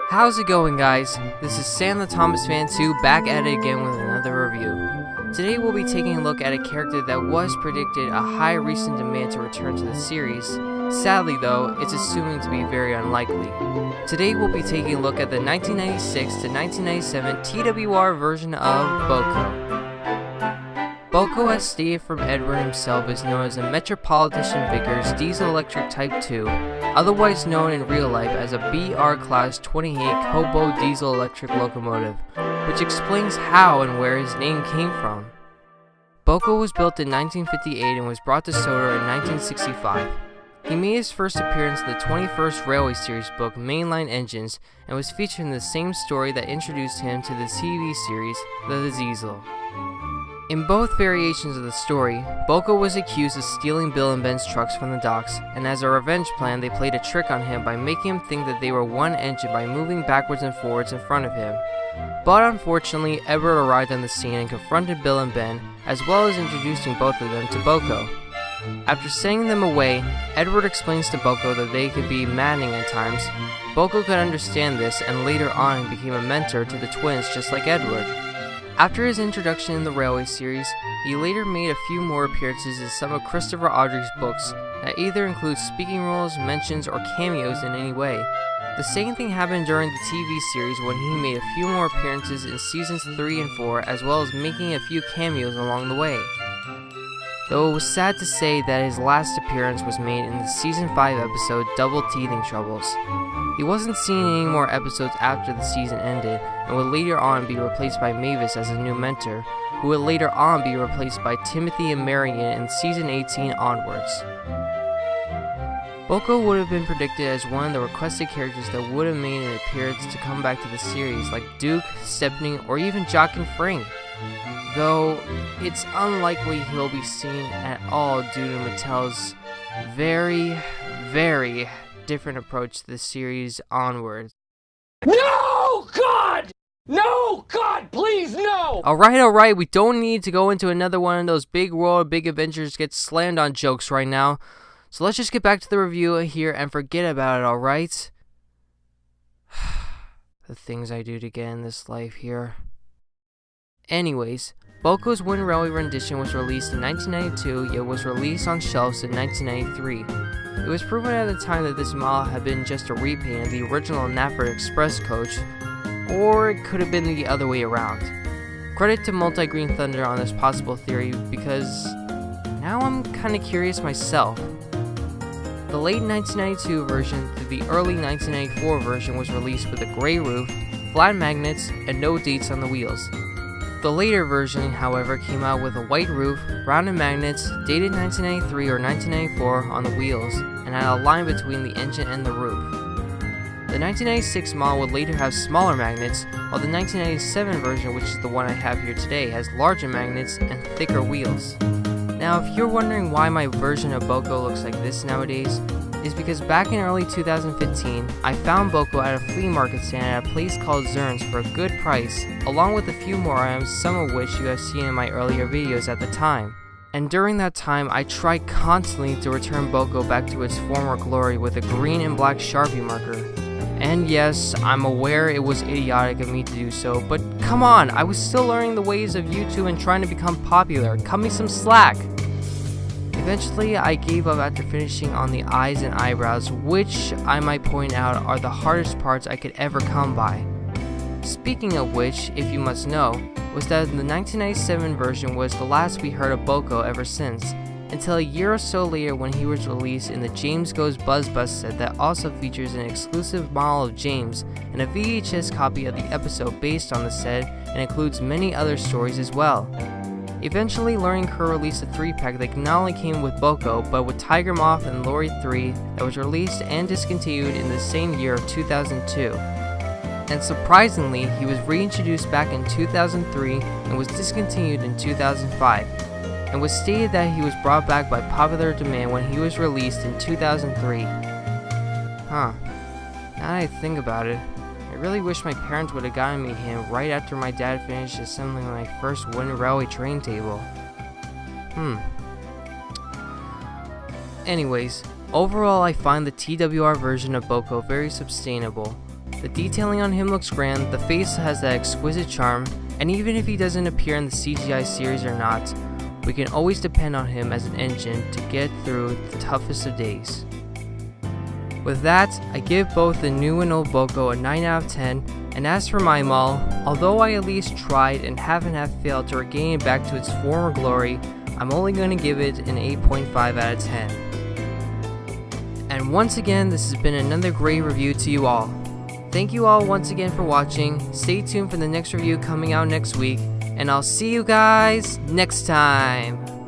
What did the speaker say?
How's it going, guys? This is Sam the Thomas Fan 2 back at it again with another review. Today we'll be taking a look at a character that was predicted a high recent demand to return to the series. Sadly though, it's assuming to be very unlikely. Today we'll be taking a look at the 1996 to 1997 TWR version of Boco. Boco, as stated from Edward himself, is known as a Metropolitan Vickers Diesel Electric Type 2, otherwise known in real life as a BR Class 28 Hobo Diesel Electric Locomotive, which explains how and where his name came from. Boco was built in 1958 and was brought to Soda in 1965. He made his first appearance in the 21st Railway Series book Mainline Engines and was featured in the same story that introduced him to the TV series The Diesel. In both variations of the story, Boco was accused of stealing Bill and Ben's trucks from the docks, and as a revenge plan they played a trick on him by making him think that they were one engine by moving backwards and forwards in front of him. But unfortunately, Edward arrived on the scene and confronted Bill and Ben, as well as introducing both of them to Boco. After sending them away, Edward explains to Boco that they could be maddening at times. Boco could understand this and later on became a mentor to the twins just like Edward. After his introduction in the Railway series, he later made a few more appearances in some of Christopher Awdry's books that either include speaking roles, mentions, or cameos in any way. The same thing happened during the TV series when he made a few more appearances in seasons 3 and 4, as well as making a few cameos along the way. Though it was sad to say that his last appearance was made in the season 5 episode Double Teething Troubles. He wasn't seen in any more episodes after the season ended, and would later on be replaced by Mavis as a new mentor, who would later on be replaced by Timothy and Marion in season 18 onwards. Boco would have been predicted as one of the requested characters that would have made an appearance to come back to the series, like Duke, Stepney, or even Jock and Fring. Though it's unlikely he'll be seen at all due to Mattel's very different approach to the series onwards. No, God! No, God, please, no! Alright, we don't need to go into another one of those big world, big adventures get slammed on jokes right now. So let's just get back to the review here and forget about it, alright? The things I do to get in this life here. Anyways, Boco's Wind Railway rendition was released in 1992, yet was released on shelves in 1993. It was proven at the time that this model had been just a repaint of the original Knapford Express coach, or it could have been the other way around. Credit to Multi-Green Thunder on this possible theory, because now I'm kinda curious myself. The late 1992 version to the early 1994 version was released with a gray roof, flat magnets, and no dates on the wheels. The later version, however, came out with a white roof, rounded magnets, dated 1993 or 1994 on the wheels, and had a line between the engine and the roof. The 1996 model would later have smaller magnets, while the 1997 version, which is the one I have here today, has larger magnets and thicker wheels. Now, if you're wondering why my version of Boco looks like this nowadays, is because back in early 2015, I found Boco at a flea market stand at a place called Zern's for a good price, along with a few more items, some of which you have seen in my earlier videos at the time. And during that time, I tried constantly to return Boco back to its former glory with a green and black Sharpie marker. And yes, I'm aware it was idiotic of me to do so, but come on, I was still learning the ways of YouTube and trying to become popular. Cut me some slack! Eventually, I gave up after finishing on the eyes and eyebrows, which I might point out are the hardest parts I could ever come by. Speaking of which, if you must know, was that the 1997 version was the last we heard of Boco ever since, until a year or so later when he was released in the James Goes Buzz Buzz set that also features an exclusive model of James and a VHS copy of the episode based on the set and includes many other stories as well. Eventually, Learning Curve released a 3-pack that not only came with Boco, but with Tiger Moth and Lori 3 that was released and discontinued in the same year of 2002. And surprisingly, he was reintroduced back in 2003 and was discontinued in 2005, and was stated that he was brought back by popular demand when he was released in 2003. Now that I think about it, I really wish my parents would have gotten me him right after my dad finished assembling my first Wind Railway train table. Anyways, overall I find the TWR version of Boco very sustainable. The detailing on him looks grand, the face has that exquisite charm, and even if he doesn't appear in the CGI series or not, we can always depend on him as an engine to get through the toughest of days. With that, I give both the new and old Boco a 9 out of 10, and as for my mall, although I at least tried and haven't failed to regain it back to its former glory, I'm only going to give it an 8.5 out of 10. And once again, this has been another great review to you all. Thank you all once again for watching, stay tuned for the next review coming out next week, and I'll see you guys next time!